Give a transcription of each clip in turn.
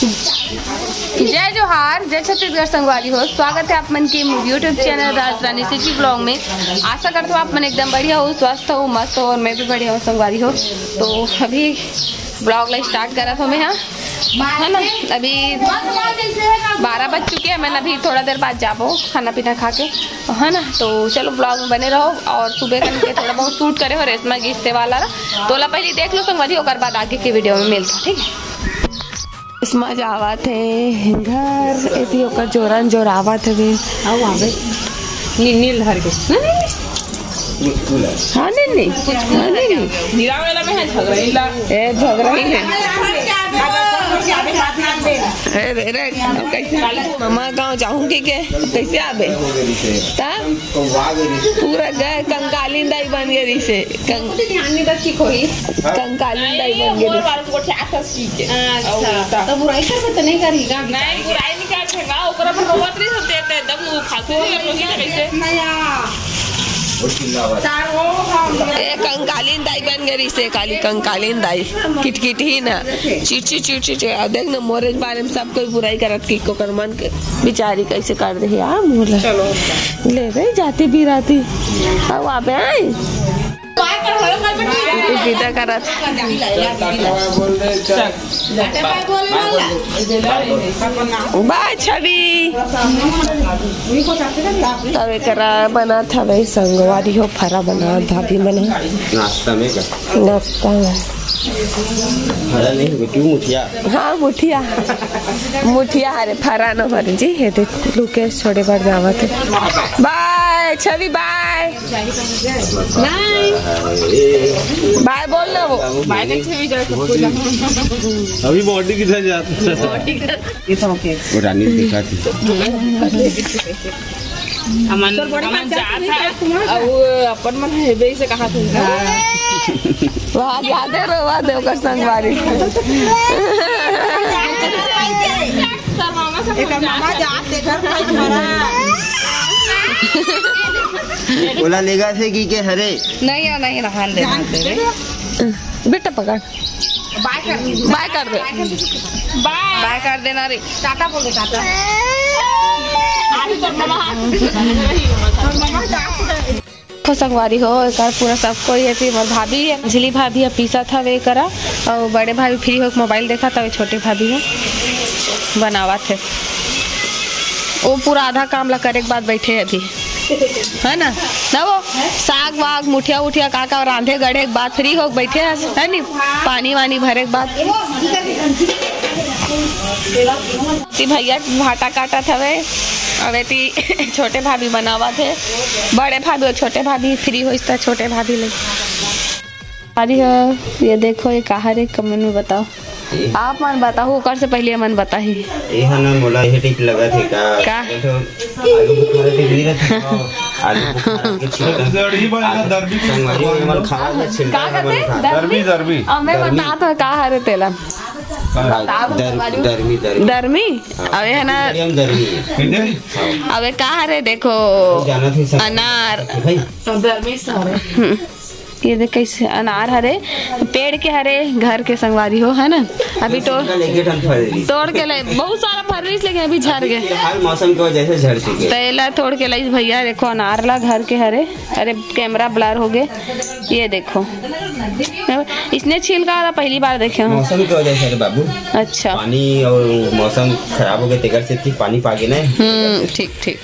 जय जोहार, जय छत्तीसगढ़ संगवारी हो। स्वागत है आप मन के यूट्यूब चैनल राजरानी सिटी ब्लॉग में। आशा करता हूँ आप मन एकदम बढ़िया हो, स्वस्थ हो, मस्त हो और मैं भी बढ़िया हूँ संगवारी हो। तो अभी ब्लॉग ला स्टार्ट करा था मैं, हाँ है ना। अभी 12 बज चुके हैं। मैंने अभी थोड़ा देर बाद जाबो खाना पीना खा के, है ना। तो चलो ब्लॉग में बने रहो और सुबह करके थोड़ा बहुत शूट करे और रेशमा गीस्ते वाला तो ला पहले देख लो संगवारी, और बाद आगे की वीडियो में मिलता, ठीक है। रेशमा जावा थे घर एती ओकर जोरन जोरावा थे वे आओ आवे नील हर के हाँ नहीं नीरा वाला में है झगड़ा ए झगड़ा ही है। अरे कैसे मामा गाँव जाऊंगी के कैसे आबे पूरा गए कंकालीन दाई बन गई से कंकालीन दाई बन गई। तो बुराई कर नहीं करेगा, नहीं बुराई नहीं करेगा ओकरा पर रोवत नहीं होते एकदम फालतू लोगी कैसे कंकालीन दाई बन गई से काली कंकालीन दाई किटकिट ही ना चिड़ची चिड़ची देख ना मोरे बारे में सब कोई बुराई करत की को कर मन के बेचारी कैसे कर दे यार मोला ले रे जाती भी रहती अब आप आए विदा करत बाय छवि तवे करा बना था भाई संगवारी हो फरा बना भाभी बना नाश्ता में फरा नहीं क्यों मुठिया हाँ मुठिया अरे फरा न भर जी है देख लुकेश छोड़े बार जावा थे। बाय छवि बाय बाय बोल ना वो बाय अभी बॉडी किधर जाती वो रानी देखा थी अमन अपन मन हेबे से कहा था वहाँ याद है रोवा दे ओकर संगवारी बोला लेगा थे की के हरे नहीं रहन दे बेटा पकड़ बाय कर देना रे टाटा बोल दे टाटा तो संगवारी हो एक पूरा सब कोई ऐसी भाभी है मझली भाभी है पीसा था वे करा और बड़े भाभी फ्री हो मोबाइल देखा था, छोटे भाभी है बनावा थे वो पूरा आधा काम ला करे के बाद बैठे अभी है ना वो साग वाग मुठिया उठिया काका रांधे गढ़े के बाद फ्री हो बैठे है नी पानी वानी भरे के बाद भैया भाटा काटा था वे अवेती छोटे भाभी बनावा थे बड़े भाभी और छोटे भाभी फ्री हो इस तरह छोटे भाभी ले अरे ये देखो ये कहा रे कमेंट में बताओ आप मन बताओ कर से पहले मन बता ही ये ना मोला ये टिक लगा थे का आलू बुखारा थे गिरी रहती आलू बुखारा के छिलका दर्बी संगवारी मन खावा छिलका दर्बी मैं बता तो कहा रे तेला दर्मी अबे है ना अबे कहा रे देखो अनार दर्मी सारे ये देख कैसे अनार हरे पेड़ के हरे घर के संगवारी हो है ना। अभी तोड़ के ले बहुत सारा फल रही लेकिन अभी झड़ गए मौसम की वजह से झड़ चुके तेला तोड़ के लाई भैया देखो अनार ला घर के हरे। अरे कैमरा ब्लर हो गए ये देखो इसने छिलका वाला पहली बार देखे मौसम की वजह से बाबू। अच्छा पानी और मौसम खराब हो गए तेकर से पानी पागे ना ठीक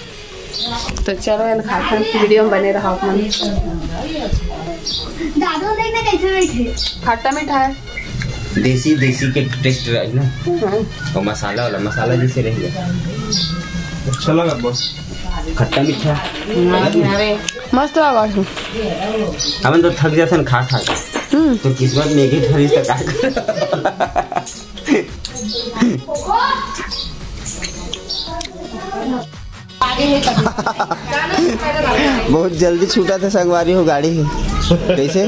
तो चलो खाते वीडियो में बने रहा दादू देखना कैसे बैठे खट्टा मीठा है देसी के टेस्ट रहे ना और मसाला वाला मसाला जैसे रहेगा अच्छा लगा बस खट्टा मीठा मस्त लगा हम तो थक जाते खा तो किस्मत में एक ही बहुत जल्दी छूटा था संगवारी हो गाड़ी कैसे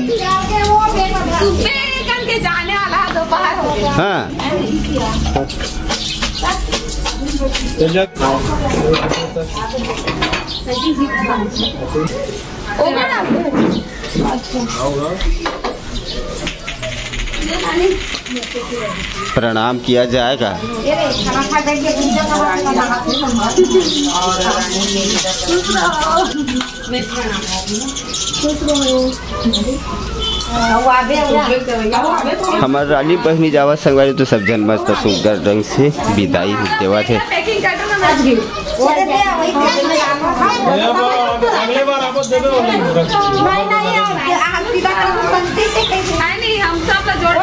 जाने वाला दोपहर हो गया। हाँ प्रणाम किया जाएगा। हमार रानी बहनी जावा संगवारी तो सब जन मस्त सुगर रंग से विदाई देवा थे। अगले बार आपको देवे नहीं हम सब जोड़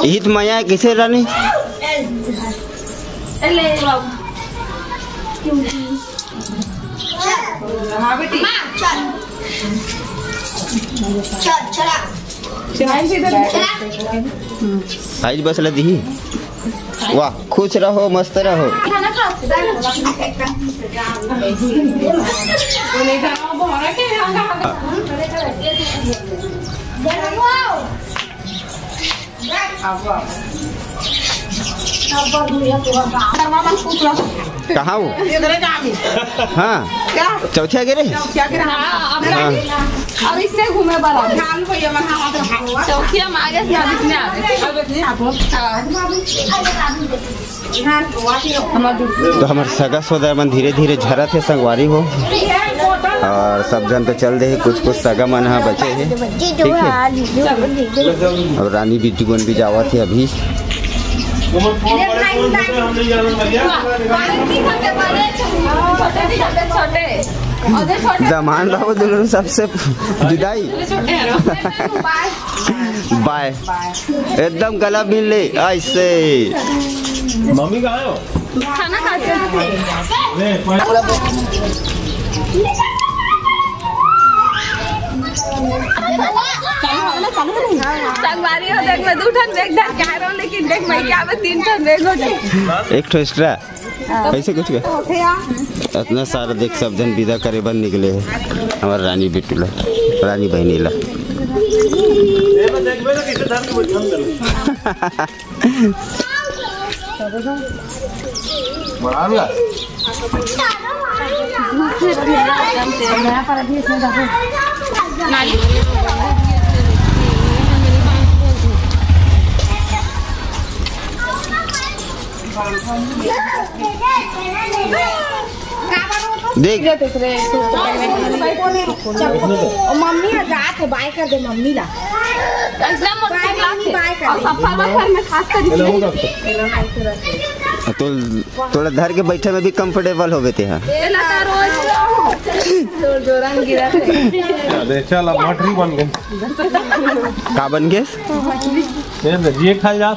ईद माया कैसे रानी आज बस लदी वाह खुश रहो मस्त रहो। कहाँ हो? हाँ चौथिया गिरे अब इससे घूमे वाला चौथिया में आगे तो हमारे सगा सोदर मन धीरे धीरे झरा थे संगवारी हो और सब जन तो चल दे कुछ कुछ सगा मन हाँ बचे हैं ठीक है। और रानी बिट्टू भी जावा थे अभी जमान बाबू दोनों सबसे जुदाई बाय एकदम गला मिल ले ऐसे। मम्मी कहाँ हो? खाना खाते हैं। संगवारी हो देख मैं 2 टन बैग धर के आ रहा हूं लेकिन देख मैं क्या में 3 टन बैग हो जाए एक ठो एक्स्ट्रा कैसे कुछ का इतना सारा देख सब जन विदा करे बन निकले है हमारे रानी बिट्टूला रानी बहनी ला देख मम्मी जात है बाय कर दे मम्मी ला तो थोड़ा धर के बैठे में भी कंफर्टेबल हो गए हैं। चल अब मटरी बन गए का बन गए ये खा जा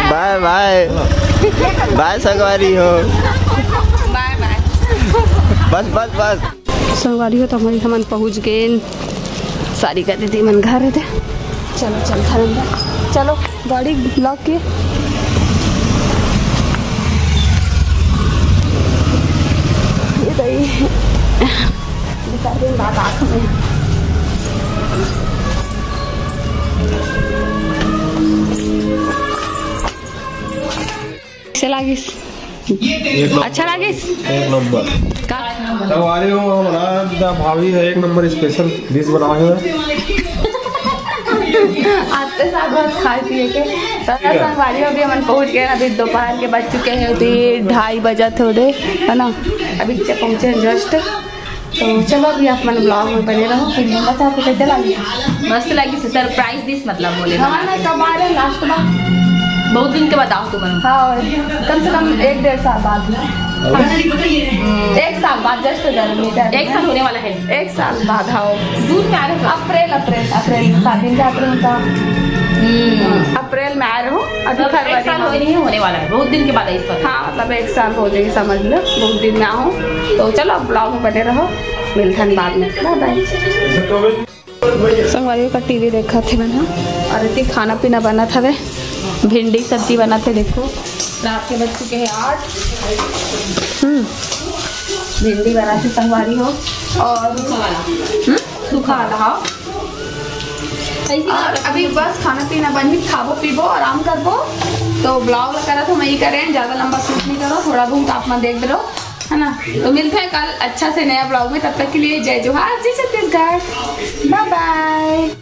बाय बाय बाय संगवारी हो बाय बाय बस बस बस संगवारी हो तो हमारी हमन पहुंच गए सारी कर देती मन घर रहते चलो चल घर चलो गाड़ी लॉक किए ये तो दिन बाद आँख में कैसे लागिस अच्छा लागिस एक नंबर का संगवारी हो हमारा भाभी है एक नंबर स्पेशल डिश बना है आते साथ बस खाए पिए के संगवारी हो भी हम पहुंच गए अभी दोपहर के बज चुके हैं 2:30 बजे थे उधर है ना अभी पहुंचे जस्ट तो चलो अभी आप मन ब्लॉग में बने रहो फिर बता आपको कैसे लगी मस्त लगी सरप्राइज दिस मतलब बोले हमारा कब आ रहे लास्ट बार बहुत दिन के बताओ तुम हाँ कम से कम 1-1.5 साल बाद 1 साल बाद जस्ट 1 साल होने वाला है 1 साल बाद हाँ जून में आ रहे हो अप्रैल स्टार्टिंग से अप्रैल में आ रहे हो अभी 1 साल फरवरी होने वाला है बहुत दिन के बाद इस पर हाँ मतलब 1 साल हो जाएगी समझ लो बहुत दिन में आओ तो चलो ब्लॉग में बने रहो मिलते हैं बाद में बाय संगवारी का टीवी देखा थे मैंने और इतनी खाना पीना बना था वे भिंडी सब्जी बना थे देखो रात के बज चुके हैं 8 भिंडी बना थी संगवारी हो और सूखा वाला और अभी बस खाना पीना बनी, खाबो पीबो आराम करबो। तो ब्लॉग करा तो मैं ही करें, ज्यादा लंबा शूट नहीं करो, थोड़ा बहुत आप मैं देख दो, है ना। तो मिलते हैं कल अच्छा से नया ब्लॉग में, तब तक के लिए जय जोहार, जय छत्तीसगढ़, बाय बाय।